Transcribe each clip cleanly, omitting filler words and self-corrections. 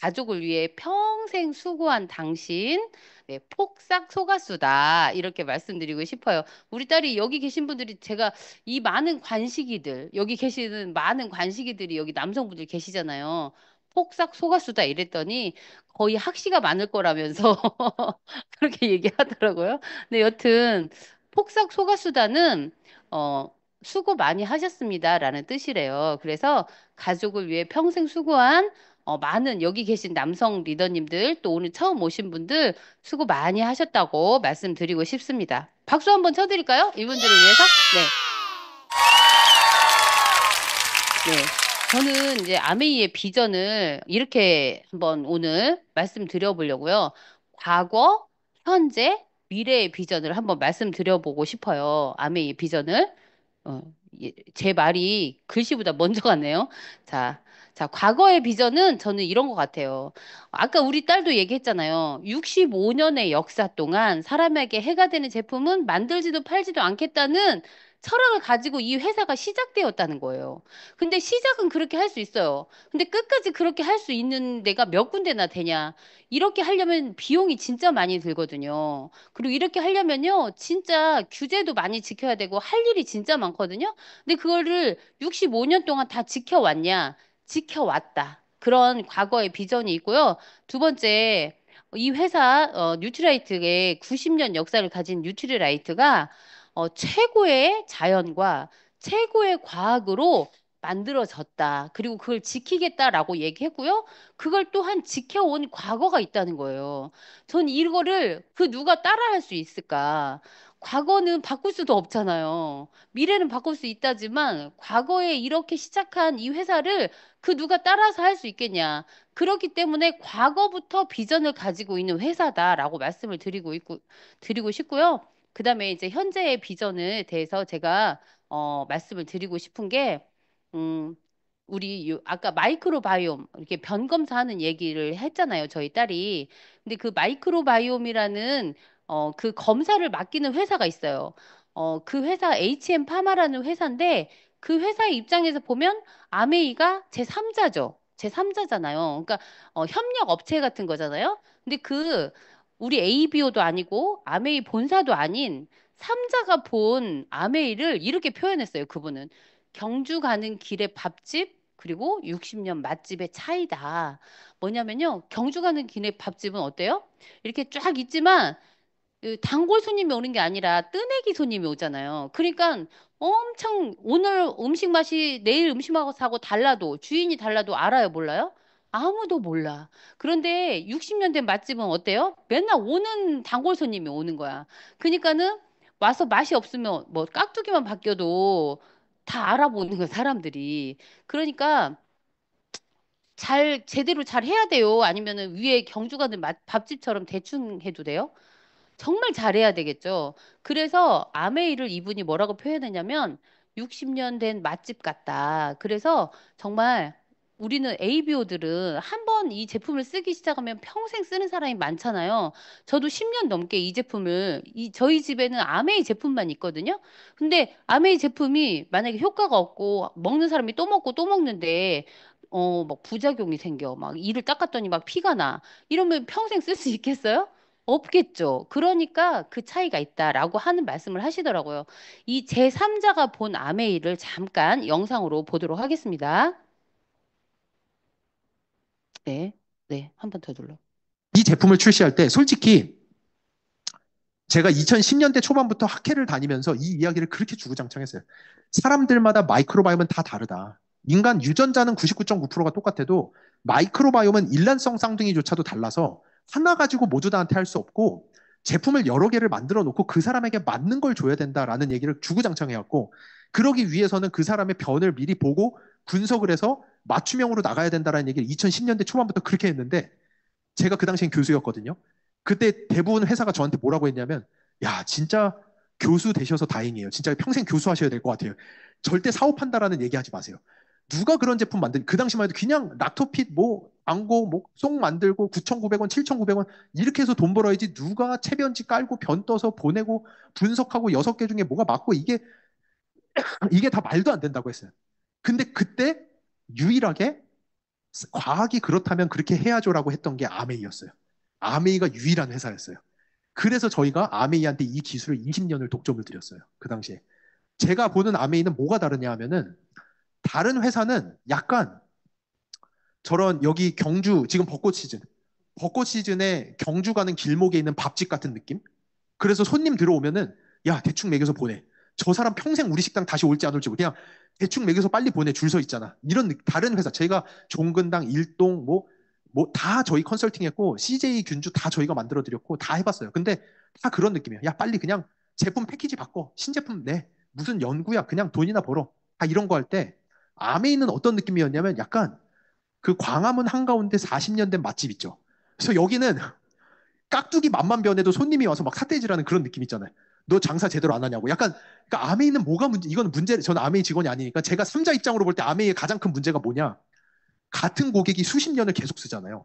가족을 위해 평생 수고한 당신, 네, 폭삭 속았수다. 이렇게 말씀드리고 싶어요. 우리 딸이 여기 계신 분들이 제가 이 많은 관식이들, 여기 계시는 많은 관식이들이 여기 남성분들 계시잖아요. 폭삭 속았수다 이랬더니 거의 학시가 많을 거라면서 그렇게 얘기하더라고요. 근데 여튼 폭삭 속았수다는 어, 수고 많이 하셨습니다라는 뜻이래요. 그래서 가족을 위해 평생 수고한 많은 여기 계신 남성 리더님들 또 오늘 처음 오신 분들 수고 많이 하셨다고 말씀드리고 싶습니다. 박수 한번 쳐드릴까요? 이분들을 위해서? 네. 네. 저는 이제 아메이의 비전을 이렇게 한번 오늘 말씀드려보려고요. 과거, 현재, 미래의 비전을 한번 말씀드려보고 싶어요. 아메이의 비전을. 어, 제 말이 글씨보다 먼저 갔네요. 자, 자, 과거의 비전은 저는 이런 것 같아요. 아까 우리 딸도 얘기했잖아요. 65년의 역사 동안 사람에게 해가 되는 제품은 만들지도 팔지도 않겠다는 철학을 가지고 이 회사가 시작되었다는 거예요. 근데 시작은 그렇게 할 수 있어요. 근데 끝까지 그렇게 할 수 있는 데가 몇 군데나 되냐. 이렇게 하려면 비용이 진짜 많이 들거든요. 그리고 이렇게 하려면요, 진짜 규제도 많이 지켜야 되고 할 일이 진짜 많거든요. 근데 그거를 65년 동안 다 지켜왔냐? 지켜왔다. 그런 과거의 비전이 있고요. 두 번째, 이 회사 뉴트라이트의 90년 역사를 가진 뉴트리라이트가 최고의 자연과 최고의 과학으로 만들어졌다. 그리고 그걸 지키겠다라고 얘기했고요. 그걸 또한 지켜온 과거가 있다는 거예요. 전 이거를 그 누가 따라할 수 있을까? 과거는 바꿀 수도 없잖아요. 미래는 바꿀 수 있다지만 과거에 이렇게 시작한 이 회사를 그 누가 따라서 할 수 있겠냐? 그렇기 때문에 과거부터 비전을 가지고 있는 회사다라고 말씀을 드리고 싶고요. 그다음에 이제 현재의 비전에 대해서 제가 말씀을 드리고 싶은 게 음, 아까 마이크로바이옴 이렇게 변 검사하는 얘기를 했잖아요. 저희 딸이. 근데 그 마이크로바이옴이라는 그 검사를 맡기는 회사가 있어요. 그 회사 HM 파마라는 회사인데 그 회사의 입장에서 보면 아메이가 제3자죠. 제3자잖아요. 그러니까 협력 업체 같은 거잖아요. 근데 우리 ABO도 아니고 아메이 본사도 아닌 3자가 본 아메이를 이렇게 표현했어요. 그분은. 경주 가는 길의 밥집 그리고 60년 맛집의 차이다. 뭐냐면요. 경주 가는 길의 밥집은 어때요? 이렇게 쫙 있지만 그 단골 손님이 오는 게 아니라 뜨내기 손님이 오잖아요. 그러니까 엄청 오늘 음식 맛이 내일 음식 맛하고 달라도 주인이 달라도 알아요, 몰라요? 아무도 몰라. 그런데 60년 된 맛집은 어때요? 맨날 오는 단골 손님이 오는 거야. 그러니까는 와서 맛이 없으면 뭐 깍두기만 바뀌어도 다 알아보는 거야, 사람들이. 그러니까 제대로 잘 해야 돼요. 아니면은 위에 경주 가는 밥집처럼 대충 해도 돼요? 정말 잘해야 되겠죠. 그래서 아메이를 이분이 뭐라고 표현했냐면 60년 된 맛집 같다. 그래서 정말 우리는 ABO들은 한 번 이 제품을 쓰기 시작하면 평생 쓰는 사람이 많잖아요. 저도 10년 넘게 이 제품을 저희 집에는 아메이 제품만 있거든요. 근데 아메이 제품이 만약에 효과가 없고 먹는 사람이 또 먹고 또 먹는데 막 부작용이 생겨. 막 이를 닦았더니 막 피가 나. 이러면 평생 쓸 수 있겠어요? 없겠죠. 그러니까 그 차이가 있다라고 하는 말씀을 하시더라고요. 이 제3자가 본 아메이를 잠깐 영상으로 보도록 하겠습니다. 네, 네, 한 번 더 눌러. 이 제품을 출시할 때 솔직히 제가 2010년대 초반부터 학회를 다니면서 이 이야기를 그렇게 주구장창했어요. 사람들마다 마이크로바이옴은 다 다르다. 인간 유전자는 99.9%가 똑같아도 마이크로바이옴은 일란성 쌍둥이조차도 달라서 하나 가지고 모두 다한테 할 수 없고 제품을 여러 개를 만들어 놓고 그 사람에게 맞는 걸 줘야 된다라는 얘기를 주구장창 해왔고 그러기 위해서는 그 사람의 변을 미리 보고 분석을 해서 맞춤형으로 나가야 된다라는 얘기를 2010년대 초반부터 그렇게 했는데 제가 그 당시엔 교수였거든요. 그때 대부분 회사가 저한테 뭐라고 했냐면, 야, 진짜 교수 되셔서 다행이에요. 진짜 평생 교수하셔야 될 것 같아요. 절대 사업한다라는 얘기하지 마세요. 누가 그런 제품 그 당시만 해도 그냥 락토핏, 뭐, 안고, 뭐, 송 만들고 9,900원, 7,900원 이렇게 해서 돈 벌어야지 누가 체변지 깔고 변 떠서 보내고 분석하고 6개 중에 뭐가 맞고 이게 다 말도 안 된다고 했어요. 근데 그때 유일하게 과학이 그렇다면 그렇게 해야죠라고 했던 게 아메이였어요. 아메이가 유일한 회사였어요. 그래서 저희가 아메이한테 이 기술을 20년을 독점을 드렸어요. 그 당시에. 제가 보는 아메이는 뭐가 다르냐 하면은 다른 회사는 약간 저런 여기 경주 지금 벚꽃 시즌 벚꽃 시즌에 경주 가는 길목에 있는 밥집 같은 느낌? 그래서 손님 들어오면은 야 대충 먹여서 보내. 저 사람 평생 우리 식당 다시 올지 안 올지 그냥 대충 먹여서 빨리 보내 줄 서 있잖아. 이런 다른 회사 저희가 종근당 일동 뭐 다 저희 컨설팅했고 CJ 균주 다 저희가 만들어 드렸고 다 해봤어요. 근데 다 그런 느낌이야. 야 빨리 그냥 제품 패키지 바꿔 신제품 내 무슨 연구야 그냥 돈이나 벌어 다 이런 거 할 때 아메이는 어떤 느낌이었냐면 약간 그 광화문 한가운데 40년 된 맛집 있죠. 그래서 여기는 깍두기 맛만 변해도 손님이 와서 막 삿대질하는 그런 느낌 있잖아요. 너 장사 제대로 안 하냐고. 약간 그러니까 아메이는 뭐가 문제? 이거는 문제. 저는 아메이 직원이 아니니까 제가 삼자 입장으로 볼 때 아메이의 가장 큰 문제가 뭐냐? 같은 고객이 수십 년을 계속 쓰잖아요.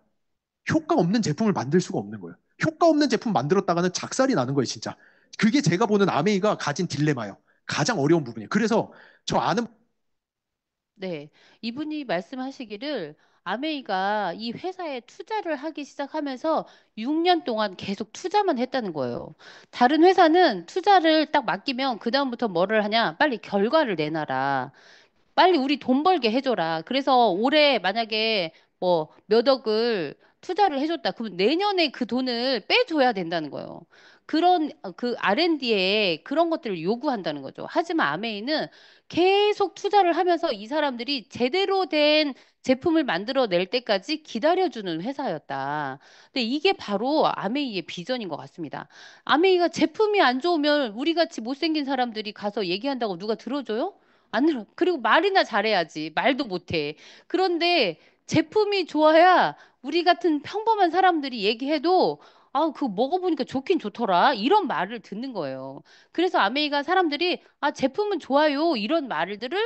효과 없는 제품을 만들 수가 없는 거예요. 효과 없는 제품 만들었다가는 작살이 나는 거예요, 진짜. 그게 제가 보는 아메이가 가진 딜레마예요. 가장 어려운 부분이에요. 그래서 저 아는 네. 이분이 말씀하시기를 아메이가 이 회사에 투자를 하기 시작하면서 6년 동안 계속 투자만 했다는 거예요. 다른 회사는 투자를 딱 맡기면 그다음부터 뭐를 하냐? 빨리 결과를 내놔라. 빨리 우리 돈 벌게 해줘라. 그래서 올해 만약에 뭐 몇 억을 투자를 해줬다. 그럼 내년에 그 돈을 빼줘야 된다는 거예요. 그런 그 R&D에 그런 것들을 요구한다는 거죠. 하지만 아메이는 계속 투자를 하면서 이 사람들이 제대로 된 제품을 만들어낼 때까지 기다려주는 회사였다. 근데 이게 바로 아메이의 비전인 것 같습니다. 아메이가 제품이 안 좋으면 우리 같이 못생긴 사람들이 가서 얘기한다고 누가 들어줘요? 안 들어. 그리고 말이나 잘해야지. 말도 못해. 그런데 제품이 좋아야 우리 같은 평범한 사람들이 얘기해도 아, 그거 먹어보니까 좋긴 좋더라. 이런 말을 듣는 거예요. 그래서 아메이가 사람들이 아, 제품은 좋아요. 이런 말들을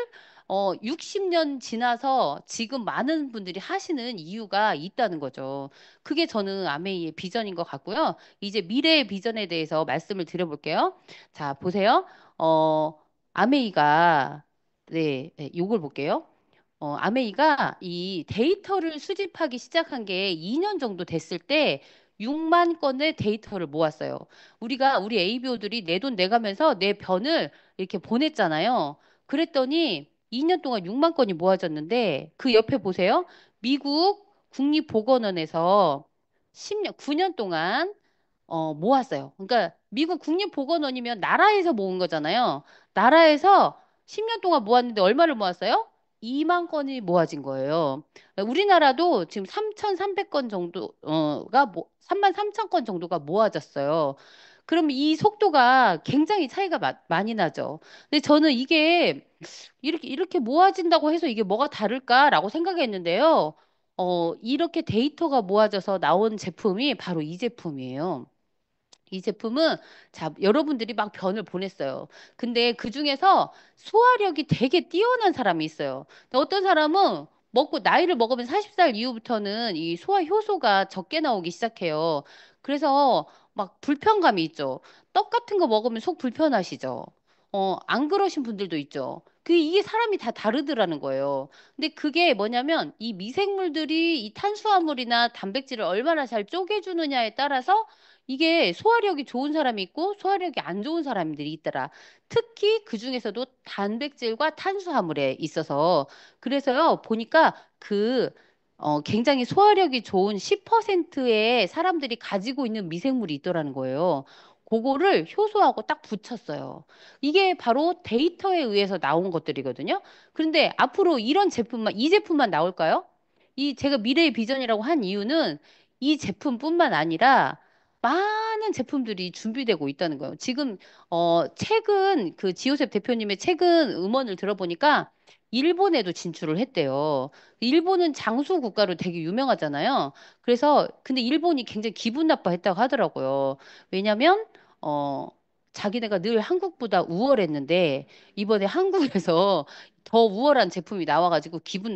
60년 지나서 지금 많은 분들이 하시는 이유가 있다는 거죠. 그게 저는 아메이의 비전인 것 같고요. 이제 미래의 비전에 대해서 말씀을 드려볼게요. 자, 보세요. 아메이가 네, 네, 요걸 볼게요. 아메이가 이 데이터를 수집하기 시작한 게 2년 정도 됐을 때 6만 건의 데이터를 모았어요. 우리 ABO들이 내 돈 내가면서 내 변을 이렇게 보냈잖아요. 그랬더니 2년 동안 6만 건이 모아졌는데 그 옆에 보세요. 미국 국립보건원에서 10년, 9년 동안 모았어요. 그러니까 미국 국립보건원이면 나라에서 모은 거잖아요. 나라에서 10년 동안 모았는데 얼마를 모았어요? 2만 건이 모아진 거예요. 우리나라도 지금 3,300건 정도가 3만 3천 건 정도가 모아졌어요. 그럼 이 속도가 굉장히 차이가 많이 나죠. 근데 저는 이게 이렇게 모아진다고 해서 이게 뭐가 다를까라고 생각했는데요. 이렇게 데이터가 모아져서 나온 제품이 바로 이 제품이에요. 이 제품은 자, 여러분들이 막 변을 보냈어요. 근데 그 중에서 소화력이 되게 뛰어난 사람이 있어요. 근데 어떤 사람은 나이를 먹으면 40살 이후부터는 이 소화 효소가 적게 나오기 시작해요. 그래서 막 불편감이 있죠. 떡 같은 거 먹으면 속 불편하시죠. 안 그러신 분들도 있죠. 이게 사람이 다 다르더라는 거예요. 근데 그게 뭐냐면 이 미생물들이 이 탄수화물이나 단백질을 얼마나 잘 쪼개주느냐에 따라서 이게 소화력이 좋은 사람이 있고 소화력이 안 좋은 사람들이 있더라. 특히 그 중에서도 단백질과 탄수화물에 있어서 그래서요 보니까 굉장히 소화력이 좋은 10%의 사람들이 가지고 있는 미생물이 있더라는 거예요. 그거를 효소하고 딱 붙였어요. 이게 바로 데이터에 의해서 나온 것들이거든요. 그런데 앞으로 이 제품만 나올까요? 이 제가 미래의 비전이라고 한 이유는 이 제품뿐만 아니라 많은 제품들이 준비되고 있다는 거예요. 지금 최근 그 지오셉 대표님의 최근 음원을 들어보니까 일본에도 진출을 했대요. 일본은 장수 국가로 되게 유명하잖아요. 그래서 근데 일본이 굉장히 기분 나빠했다고 하더라고요. 왜냐면 어 자기네가 늘 한국보다 우월했는데 이번에 한국에서 더 우월한 제품이 나와가지고 기분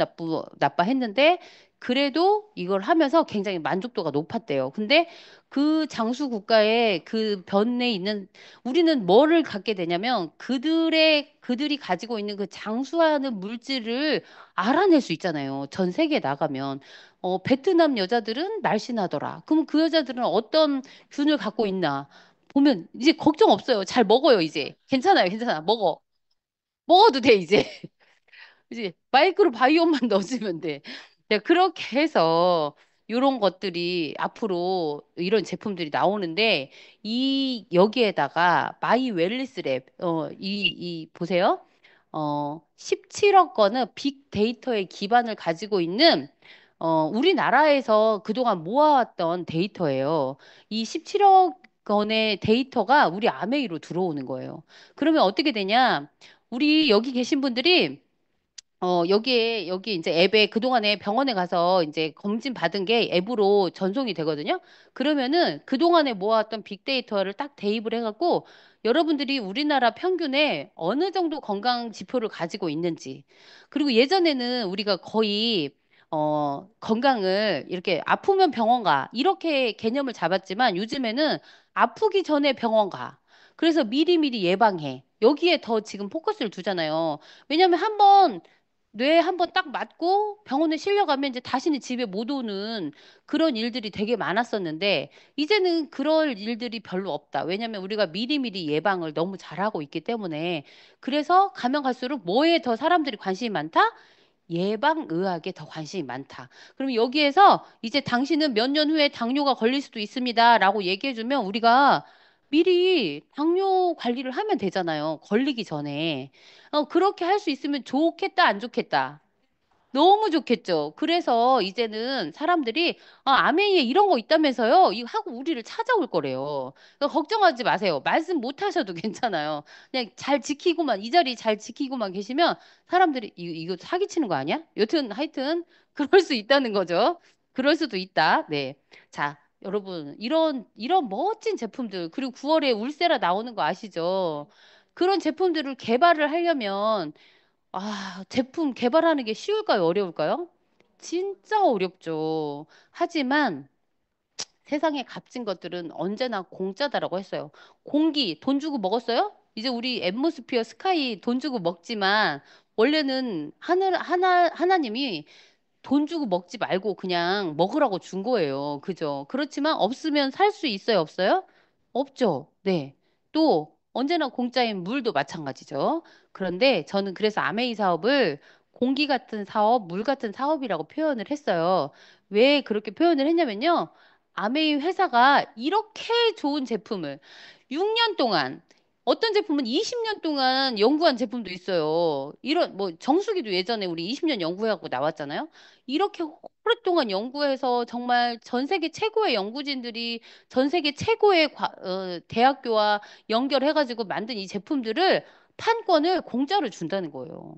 나빠했는데 그래도 이걸 하면서 굉장히 만족도가 높았대요. 근데 그 장수 국가의 그 변에 있는 우리는 뭐를 갖게 되냐면 그들이 가지고 있는 그 장수하는 물질을 알아낼 수 있잖아요. 전 세계에 나가면. 베트남 여자들은 날씬하더라. 그럼 그 여자들은 어떤 균을 갖고 있나? 보면 이제 걱정 없어요. 잘 먹어요, 이제. 괜찮아요, 괜찮아. 먹어. 먹어도 돼, 이제. 이제 마이크로 바이옴만 넣어주면 돼. 네, 그렇게 해서 이런 것들이 앞으로 이런 제품들이 나오는데 여기에다가 마이 웰니스 랩 보세요. 17억 건의 빅데이터의 기반을 가지고 있는 우리나라에서 그동안 모아왔던 데이터예요. 이 17억 건의 데이터가 우리 아메이로 들어오는 거예요. 그러면 어떻게 되냐? 우리 여기 계신 분들이 여기 이제 앱에 그동안에 병원에 가서 이제 검진 받은 게 앱으로 전송이 되거든요. 그러면은 그동안에 모아왔던 빅데이터를 딱 대입을 해갖고 여러분들이 우리나라 평균에 어느 정도 건강 지표를 가지고 있는지. 그리고 예전에는 우리가 거의, 건강을 이렇게 아프면 병원 가. 이렇게 개념을 잡았지만 요즘에는 아프기 전에 병원 가. 그래서 미리미리 예방해. 여기에 더 지금 포커스를 두잖아요. 왜냐면 한번 뇌에 한번 딱 맞고 병원에 실려가면 이제 다시는 집에 못 오는 그런 일들이 되게 많았었는데 이제는 그럴 일들이 별로 없다. 왜냐면 우리가 미리미리 예방을 너무 잘하고 있기 때문에 그래서 가면 갈수록 뭐에 더 사람들이 관심이 많다? 예방의학에 더 관심이 많다. 그럼 여기에서 이제 당신은 몇 년 후에 당뇨가 걸릴 수도 있습니다. 라고 얘기해주면 우리가 미리 당뇨 관리를 하면 되잖아요. 걸리기 전에. 그렇게 할 수 있으면 좋겠다, 안 좋겠다? 너무 좋겠죠. 그래서 이제는 사람들이 아메이에 이런 거 있다면서요. 이거 하고 우리를 찾아올 거래요. 그러니까 걱정하지 마세요. 말씀 못 하셔도 괜찮아요. 그냥 잘 지키고만 이 자리 잘 지키고만 계시면 사람들이 이거 사기치는 거 아니야? 여튼 하여튼 그럴 수 있다는 거죠. 그럴 수도 있다. 네. 자, 여러분 이런 멋진 제품들 그리고 9월에 울세라 나오는 거 아시죠? 그런 제품들을 개발을 하려면 제품 개발하는 게 쉬울까요? 어려울까요? 진짜 어렵죠. 하지만 세상에 값진 것들은 언제나 공짜다라고 했어요. 공기, 돈 주고 먹었어요? 이제 우리 앰모스피어 스카이 돈 주고 먹지만 원래는 하나님이 돈 주고 먹지 말고 그냥 먹으라고 준 거예요. 그죠? 그렇지만 없으면 살 수 있어요? 없어요? 없죠. 네. 또 언제나 공짜인 물도 마찬가지죠. 그런데 저는 그래서 아메이 사업을 공기 같은 사업, 물 같은 사업이라고 표현을 했어요. 왜 그렇게 표현을 했냐면요. 아메이 회사가 이렇게 좋은 제품을 6년 동안 어떤 제품은 20년 동안 연구한 제품도 있어요. 이런, 뭐, 정수기도 예전에 우리 20년 연구해갖고 나왔잖아요. 이렇게 오랫동안 연구해서 정말 전 세계 최고의 연구진들이 전 세계 최고의 대학교와 연결해가지고 만든 이 제품들을 판권을 공짜로 준다는 거예요.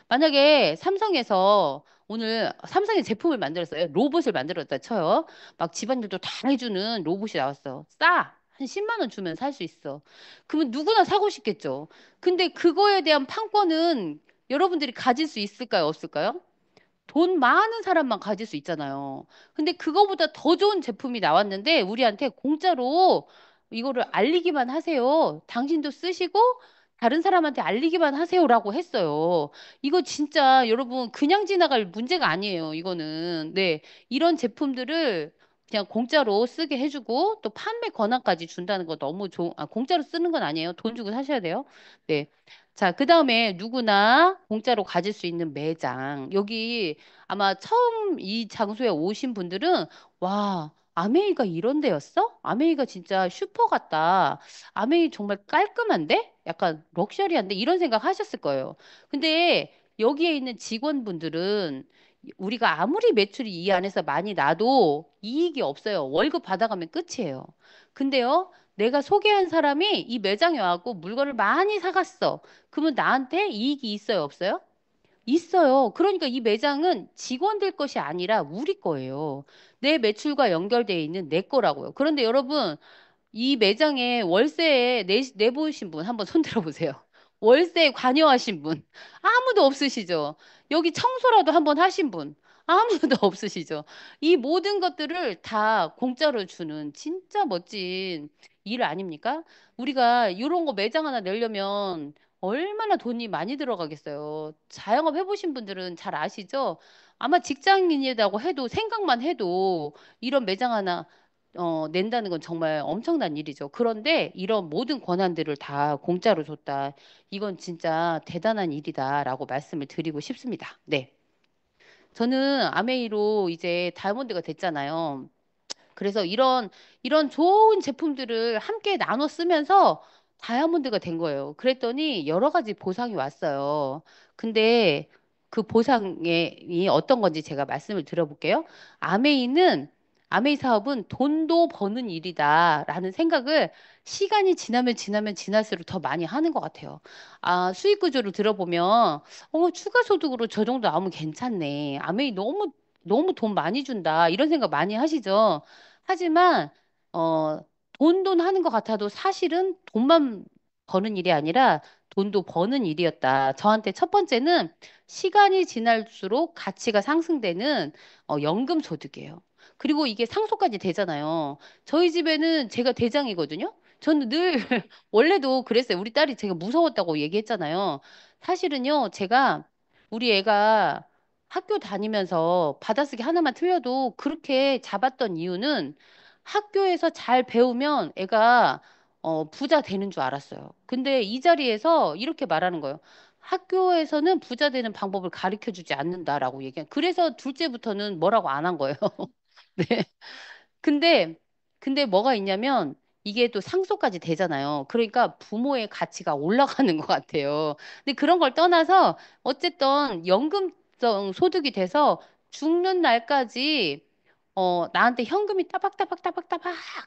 만약에 삼성에서 오늘 삼성의 제품을 만들었어요. 로봇을 만들었다 쳐요. 막 집안일도 다 해주는 로봇이 나왔어. 싸! 한 10만 원 주면 살 수 있어. 그러면 누구나 사고 싶겠죠. 근데 그거에 대한 판권은 여러분들이 가질 수 있을까요? 없을까요? 돈 많은 사람만 가질 수 있잖아요. 근데 그거보다 더 좋은 제품이 나왔는데 우리한테 공짜로 이거를 알리기만 하세요. 당신도 쓰시고 다른 사람한테 알리기만 하세요라고 했어요. 이거 진짜 여러분 그냥 지나갈 문제가 아니에요. 이거는. 네. 이런 제품들을 그냥 공짜로 쓰게 해주고 또 판매 권한까지 준다는 거 너무 공짜로 쓰는 건 아니에요. 돈 주고 사셔야 돼요. 네. 자, 그 다음에 누구나 공짜로 가질 수 있는 매장. 여기 아마 처음 이 장소에 오신 분들은 와, 아메이가 이런 데였어? 아메이가 진짜 슈퍼 같다. 아메이 정말 깔끔한데? 약간 럭셔리한데? 이런 생각 하셨을 거예요. 근데 여기에 있는 직원분들은 우리가 아무리 매출이 이 안에서 많이 나도 이익이 없어요. 월급 받아가면 끝이에요. 근데요, 내가 소개한 사람이 이 매장에 와갖고 물건을 많이 사갔어. 그러면 나한테 이익이 있어요, 없어요? 있어요. 그러니까 이 매장은 직원들 것이 아니라 우리 거예요. 내 매출과 연결되어 있는 내 거라고요. 그런데 여러분, 이 매장에 월세에 내보신 분 한번 손 들어보세요. 월세에 관여하신 분 아무도 없으시죠? 여기 청소라도 한번 하신 분 아무도 없으시죠? 이 모든 것들을 다 공짜로 주는 진짜 멋진 일 아닙니까? 우리가 이런 거 매장 하나 내려면 얼마나 돈이 많이 들어가겠어요. 자영업 해보신 분들은 잘 아시죠? 아마 직장인이라고 해도 생각만 해도 이런 매장 하나 낸다는 건 정말 엄청난 일이죠. 그런데 이런 모든 권한들을 다 공짜로 줬다. 이건 진짜 대단한 일이다라고 말씀을 드리고 싶습니다. 네. 저는 아메이로 이제 다이아몬드가 됐잖아요. 그래서 이런 좋은 제품들을 함께 나눠 쓰면서 다이아몬드가 된 거예요. 그랬더니 여러 가지 보상이 왔어요. 근데 그 보상이 어떤 건지 제가 말씀을 드려볼게요. 아메이는, 아메이 사업은 돈도 버는 일이다라는 생각을 시간이 지나면 지날수록 더 많이 하는 것 같아요. 아, 수익 구조를 들어보면, 추가 소득으로 저 정도 나오면 괜찮네. 아메이 너무 돈 많이 준다. 이런 생각 많이 하시죠? 하지만 어, 돈 하는 것 같아도 사실은 돈만 버는 일이 아니라 돈도 버는 일이었다. 저한테 첫 번째는 시간이 지날수록 가치가 상승되는 연금 소득이에요. 그리고 이게 상속까지 되잖아요. 저희 집에는 제가 대장이거든요. 저는 늘 원래도 그랬어요. 우리 딸이 제가 무서웠다고 얘기했잖아요. 사실은요, 제가 우리 애가 학교 다니면서 받아쓰기 하나만 틀려도 그렇게 잡았던 이유는 학교에서 잘 배우면 애가 부자 되는 줄 알았어요. 근데 이 자리에서 이렇게 말하는 거예요. 학교에서는 부자 되는 방법을 가르쳐 주지 않는다라고 얘기한. 그래서 둘째부터는 뭐라고 안 한 거예요. 네. 근데, 근데 뭐가 있냐면 이게 또 상속까지 되잖아요. 그러니까 부모의 가치가 올라가는 것 같아요. 근데 그런 걸 떠나서 어쨌든 연금성 소득이 돼서 죽는 날까지 나한테 현금이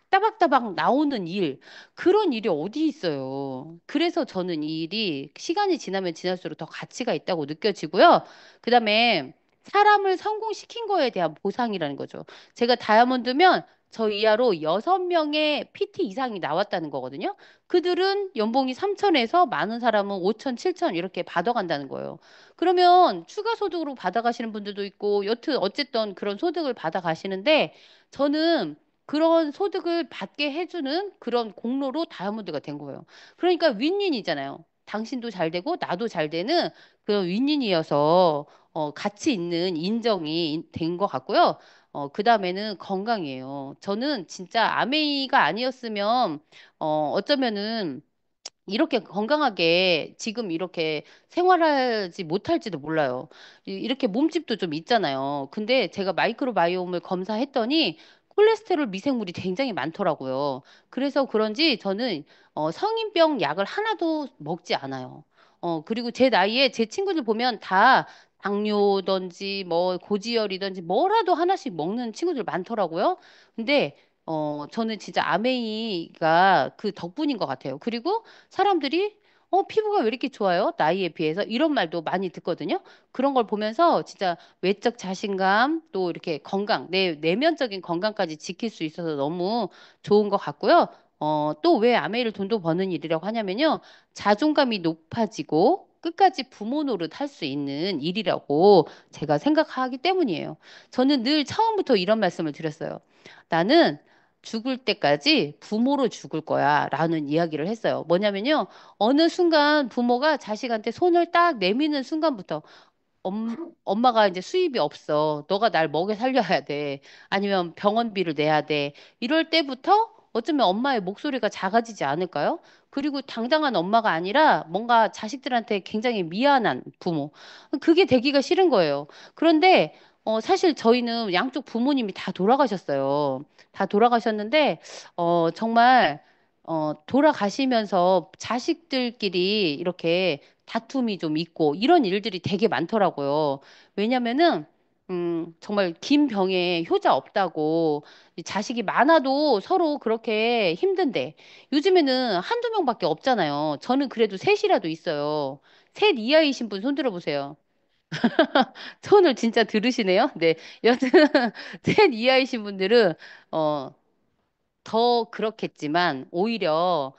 따박따박 나오는 일, 그런 일이 어디 있어요. 그래서 저는 이 일이 시간이 지나면 지날수록 더 가치가 있다고 느껴지고요. 그다음에 사람을 성공시킨 거에 대한 보상이라는 거죠. 제가 다이아몬드면 저 이하로 6명의 PT 이상이 나왔다는 거거든요. 그들은 연봉이 3천에서 많은 사람은 5천, 7천 이렇게 받아간다는 거예요. 그러면 추가 소득으로 받아가시는 분들도 있고, 여튼 어쨌든 그런 소득을 받아가시는데, 저는 그런 소득을 받게 해주는 그런 공로로 다이아몬드가 된 거예요. 그러니까 윈윈이잖아요. 당신도 잘 되고, 나도 잘 되는 그런 윈윈이어서, 가치 있는 인정이 된 것 같고요. 그 다음에는 건강이에요. 저는 진짜 아메이가 아니었으면, 어쩌면은, 이렇게 건강하게 지금 이렇게 생활하지 못할지도 몰라요. 이렇게 몸집도 좀 있잖아요. 근데 제가 마이크로바이옴을 검사했더니 콜레스테롤 미생물이 굉장히 많더라고요. 그래서 그런지 저는 성인병 약을 하나도 먹지 않아요. 그리고 제 나이에 제 친구들 보면 다 당뇨든지 뭐 고지혈이든지 뭐라도 하나씩 먹는 친구들 많더라고요. 근데 저는 진짜 아메이가 그 덕분인 것 같아요. 그리고 사람들이 피부가 왜 이렇게 좋아요? 나이에 비해서 이런 말도 많이 듣거든요. 그런 걸 보면서 진짜 외적 자신감 또 이렇게 건강, 내 내면적인 건강까지 지킬 수 있어서 너무 좋은 것 같고요. 또 왜 아메이를 돈도 버는 일이라고 하냐면요. 자존감이 높아지고 끝까지 부모 노릇 할 수 있는 일이라고 제가 생각하기 때문이에요. 저는 늘 처음부터 이런 말씀을 드렸어요. 나는 죽을 때까지 부모로 죽을 거야 라는 이야기를 했어요. 뭐냐면요. 어느 순간 부모가 자식한테 손을 딱 내미는 순간부터 엄마가 이제 수입이 없어. 너가 날 먹여 살려야 돼. 아니면 병원비를 내야 돼. 이럴 때부터 어쩌면 엄마의 목소리가 작아지지 않을까요? 그리고 당당한 엄마가 아니라 뭔가 자식들한테 굉장히 미안한 부모. 그게 되기가 싫은 거예요. 그런데 사실 저희는 양쪽 부모님이 다 돌아가셨어요. 다 돌아가셨는데 정말 돌아가시면서 자식들끼리 이렇게 다툼이 좀 있고 이런 일들이 되게 많더라고요. 왜냐면은 정말 긴 병에 효자 없다고 이 자식이 많아도 서로 그렇게 힘든데 요즘에는 한두 명밖에 없잖아요. 저는 그래도 셋이라도 있어요. 셋 이하이신 분 손 들어보세요. 손을 진짜 들으시네요. 네. 여튼 셋 이하이신 분들은 어, 더 그렇겠지만 오히려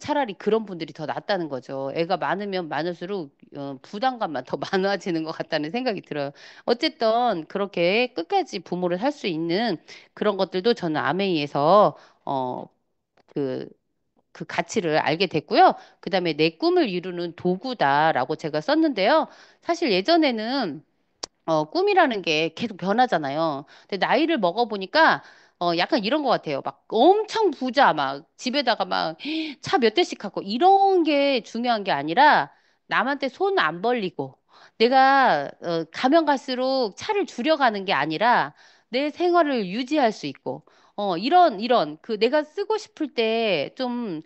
차라리 그런 분들이 더 낫다는 거죠. 애가 많으면 많을수록 부담감만 더 많아지는 것 같다는 생각이 들어요. 어쨌든 그렇게 끝까지 부모를 살 수 있는 그런 것들도 저는 아메이에서 어, 그, 그 가치를 알게 됐고요. 그다음에 내 꿈을 이루는 도구다라고 제가 썼는데요. 사실 예전에는 꿈이라는 게 계속 변하잖아요. 근데 나이를 먹어보니까, 약간 이런 것 같아요. 막 엄청 부자, 막 집에다가 막 차 몇 대씩 갖고 이런 게 중요한 게 아니라 남한테 손 안 벌리고 내가, 가면 갈수록 차를 줄여가는 게 아니라 내 생활을 유지할 수 있고, 그 내가 쓰고 싶을 때 좀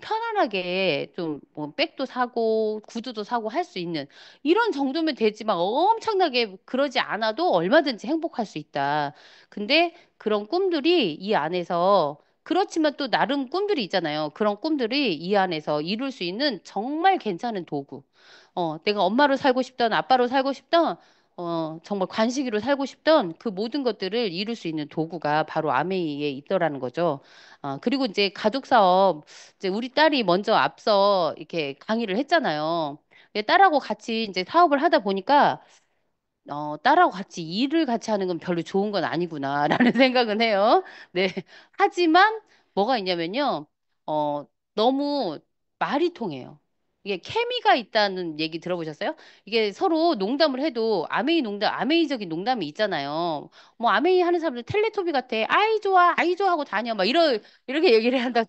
편안하게 좀 뭐 백도 사고 구두도 사고 할 수 있는 이런 정도면 되지만 엄청나게 그러지 않아도 얼마든지 행복할 수 있다. 근데 그런 꿈들이 이 안에서 그렇지만 또 나름 꿈들이 있잖아요. 그런 꿈들이 이 안에서 이룰 수 있는 정말 괜찮은 도구. 내가 엄마로 살고 싶던 아빠로 살고 싶던 정말 관식이로 살고 싶던 그 모든 것들을 이룰 수 있는 도구가 바로 아메이에 있더라는 거죠. 그리고 이제 가족 사업, 이제 우리 딸이 먼저 앞서 이렇게 강의를 했잖아요. 딸하고 같이 이제 사업을 하다 보니까, 딸하고 같이 일을 같이 하는 건 별로 좋은 건 아니구나라는 생각은 해요. 네. 하지만 뭐가 있냐면요. 너무 말이 통해요. 이게 케미가 있다는 얘기 들어보셨어요? 이게 서로 농담을 해도 아메이적인 농담이 있잖아요. 뭐 아메이 하는 사람들 텔레토비 같아. 아이 좋아, 아이 좋아 하고 다녀. 막 이렇게 얘기를 한다.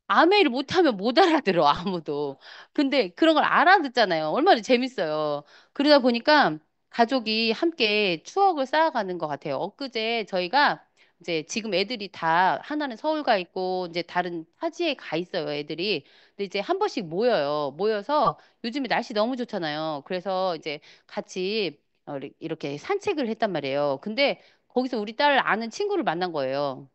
아메이를 못하면 못 알아들어, 아무도. 근데 그런 걸 알아듣잖아요. 얼마나 재밌어요. 그러다 보니까 가족이 함께 추억을 쌓아가는 것 같아요. 엊그제 저희가 이제 지금 애들이 다 하나는 서울 가 있고 이제 다른 타지에 가 있어요, 애들이. 근데 이제 한 번씩 모여요. 모여서 요즘에 날씨 너무 좋잖아요. 그래서 이제 같이 이렇게 산책을 했단 말이에요. 근데 거기서 우리 딸 아는 친구를 만난 거예요.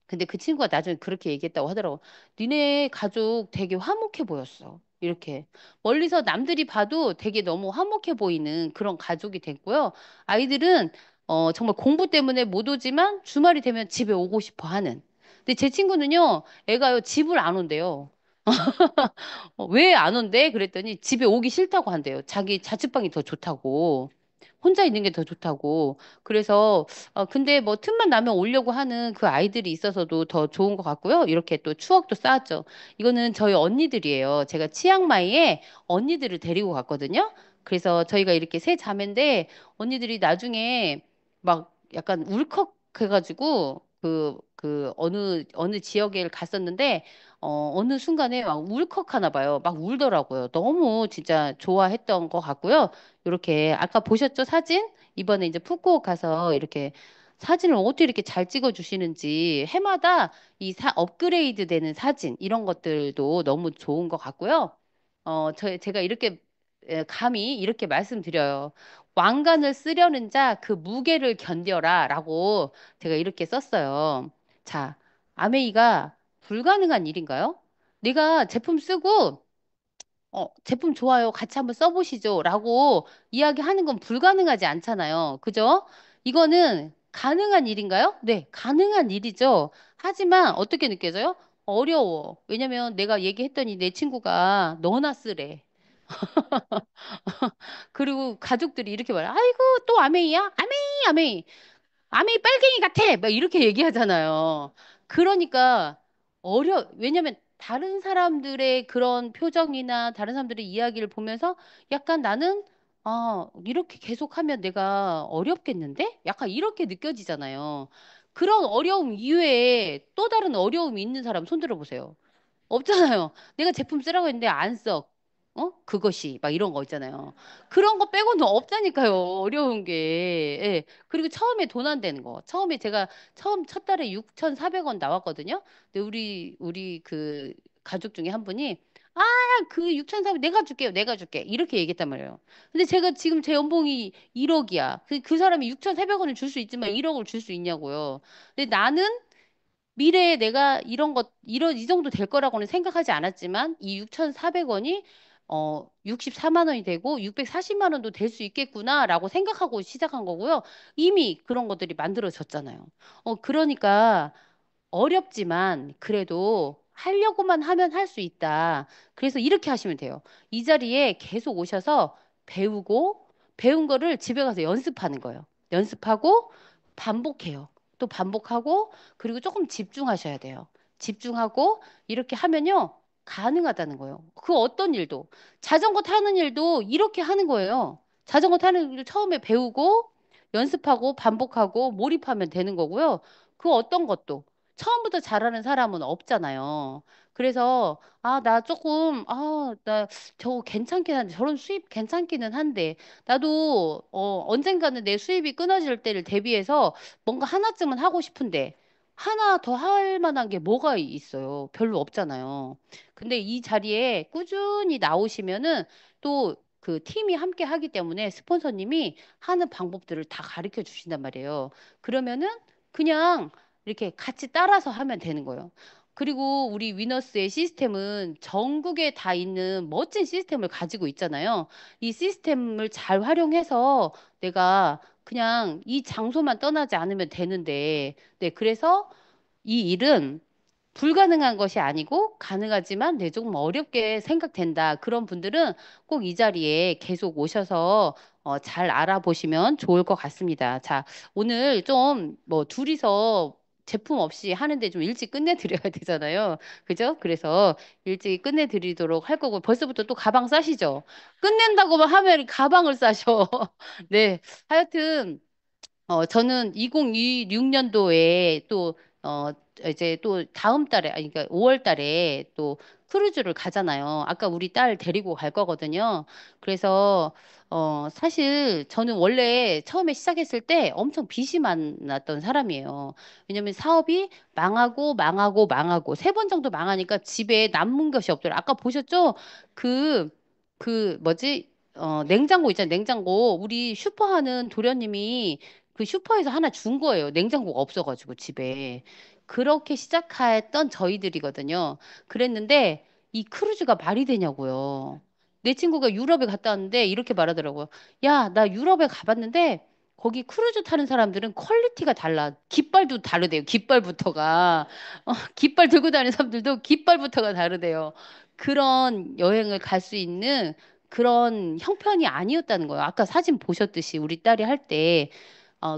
근데 그 친구가 나중에 그렇게 얘기했다고 하더라고. 니네 가족 되게 화목해 보였어. 이렇게. 멀리서 남들이 봐도 되게 너무 화목해 보이는 그런 가족이 됐고요. 아이들은 정말 공부 때문에 못 오지만 주말이 되면 집에 오고 싶어 하는. 근데 제 친구는요, 애가요, 집을 안 온대요. 왜 안 온대? 그랬더니 집에 오기 싫다고 한대요. 자기 자취방이 더 좋다고. 혼자 있는 게 더 좋다고. 그래서, 근데 뭐 틈만 나면 오려고 하는 그 아이들이 있어서도 더 좋은 것 같고요. 이렇게 또 추억도 쌓았죠. 이거는 저희 언니들이에요. 제가 치앙마이에 언니들을 데리고 갔거든요. 그래서 저희가 이렇게 세 자매인데 언니들이 나중에 막 약간 울컥 해가지고 어느 지역에 갔었는데 어느 순간에 막 울컥하나 봐요. 막 울더라고요. 너무 진짜 좋아했던 것 같고요. 이렇게 아까 보셨죠? 사진? 이번에 이제 푸꾸옥 가서 이렇게 사진을 어떻게 이렇게 잘 찍어 주시는지 해마다 업그레이드 되는 사진 이런 것들도 너무 좋은 것 같고요. 제가 이렇게 감히 이렇게 말씀드려요. 왕관을 쓰려는 자 그 무게를 견뎌라라고 제가 이렇게 썼어요. 자, 아메이가 불가능한 일인가요? 내가 제품 쓰고 제품 좋아요. 같이 한번 써보시죠. 라고 이야기하는 건 불가능하지 않잖아요. 그죠? 이거는 가능한 일인가요? 네, 가능한 일이죠. 하지만 어떻게 느껴져요? 어려워. 왜냐면 내가 얘기했더니 내 친구가 너나 쓰래. 그리고 가족들이 이렇게 말해. 아이고, 또 아메이야? 아메이, 아메이. 아메이 빨갱이 같아! 막 이렇게 얘기하잖아요. 그러니까 왜냐면 다른 사람들의 그런 표정이나 다른 사람들의 이야기를 보면서 약간 나는, 이렇게 계속하면 내가 어렵겠는데? 약간 이렇게 느껴지잖아요. 그런 어려움 이외에 또 다른 어려움이 있는 사람 손 들어보세요. 없잖아요. 내가 제품 쓰라고 했는데 안 써. 그것이 막 이런 거 있잖아요. 그런 거 빼고는 없다니까요. 어려운 게. 예. 그리고 처음에 돈 안 되는 거. 처음에 제가 처음 첫 달에 6,400원 나왔거든요. 근데 우리 그 가족 중에 한 분이 그 6,400원 내가 줄게요. 내가 줄게. 이렇게 얘기했단 말이에요. 근데 제가 지금 제 연봉이 1억이야. 그 사람이 6,400원을 줄 수 있지만 1억을 줄 수 있냐고요. 근데 나는 미래에 내가 이 정도 될 거라고는 생각하지 않았지만, 이 6,400원이, 64만 원이 되고, 640만 원도 될 수 있겠구나라고 생각하고 시작한 거고요. 이미 그런 것들이 만들어졌잖아요. 그러니까, 어렵지만, 그래도 하려고만 하면 할 수 있다. 그래서 이렇게 하시면 돼요. 이 자리에 계속 오셔서 배우고 배운 거를 집에 가서 연습하는 거예요. 연습하고 반복해요. 또 반복하고 그리고 조금 집중하셔야 돼요. 집중하고 이렇게 하면요. 가능하다는 거예요. 그 어떤 일도. 자전거 타는 일도 이렇게 하는 거예요. 자전거 타는 일도 처음에 배우고 연습하고 반복하고 몰입하면 되는 거고요. 그 어떤 것도 처음부터 잘하는 사람은 없잖아요. 그래서 나 조금 나 저거 괜찮긴 한데 저런 수입 괜찮기는 한데 나도 언젠가는 내 수입이 끊어질 때를 대비해서 뭔가 하나쯤은 하고 싶은데 하나 더 할 만한 게 뭐가 있어요? 별로 없잖아요. 근데 이 자리에 꾸준히 나오시면은 또 그 팀이 함께 하기 때문에 스폰서님이 하는 방법들을 다 가르쳐 주신단 말이에요. 그러면은 그냥 이렇게 같이 따라서 하면 되는 거예요. 그리고 우리 위너스의 시스템은 전국에 다 있는 멋진 시스템을 가지고 있잖아요. 이 시스템을 잘 활용해서 내가 그냥 이 장소만 떠나지 않으면 되는데, 네, 그래서 이 일은 불가능한 것이 아니고 가능하지만 내 조금 어렵게 생각된다. 그런 분들은 꼭 이 자리에 계속 오셔서 잘 알아보시면 좋을 것 같습니다. 자, 오늘 좀 뭐 둘이서 제품 없이 하는데 좀 일찍 끝내드려야 되잖아요. 그죠? 그래서 일찍 끝내드리도록 할 거고 벌써부터 또 가방 싸시죠? 끝낸다고만 하면 가방을 싸셔. 네. 하여튼 저는 2026년도에 또, 이제 또 다음 달에, 아니, 그러니까 5월 달에 또 크루즈를 가잖아요. 아까 우리 딸 데리고 갈 거거든요. 그래서, 사실 저는 원래 처음에 시작했을 때 엄청 빚이 많았던 사람이에요. 왜냐면 사업이 망하고 망하고 망하고 세 번 정도 망하니까 집에 남은 것이 없더라고요. 아까 보셨죠? 그, 뭐지? 냉장고 있잖아요. 냉장고. 우리 슈퍼 하는 도련님이 그 슈퍼에서 하나 준 거예요. 냉장고가 없어가지고 집에. 그렇게 시작했던 저희들이거든요. 그랬는데 이 크루즈가 말이 되냐고요. 내 친구가 유럽에 갔다 왔는데 이렇게 말하더라고요. 야, 나 유럽에 가봤는데 거기 크루즈 타는 사람들은 퀄리티가 달라. 깃발도 다르대요. 깃발부터가. 깃발 들고 다니는 사람들도 깃발부터가 다르대요. 그런 여행을 갈 수 있는 그런 형편이 아니었다는 거예요. 아까 사진 보셨듯이 우리 딸이 할 때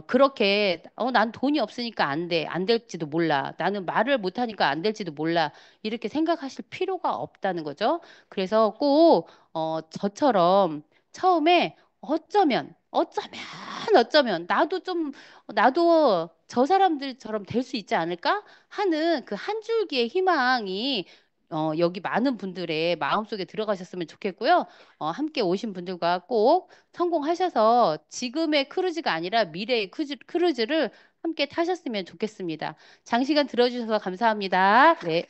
그렇게, 난 돈이 없으니까 안 돼. 안 될지도 몰라. 나는 말을 못하니까 안 될지도 몰라. 이렇게 생각하실 필요가 없다는 거죠. 그래서 꼭, 저처럼 처음에 나도 좀, 나도 저 사람들처럼 될 수 있지 않을까 하는 그 한 줄기의 희망이 여기 많은 분들의 마음속에 들어가셨으면 좋겠고요. 함께 오신 분들과 꼭 성공하셔서 지금의 크루즈가 아니라 미래의 크루즈를 함께 타셨으면 좋겠습니다. 장시간 들어주셔서 감사합니다. 네.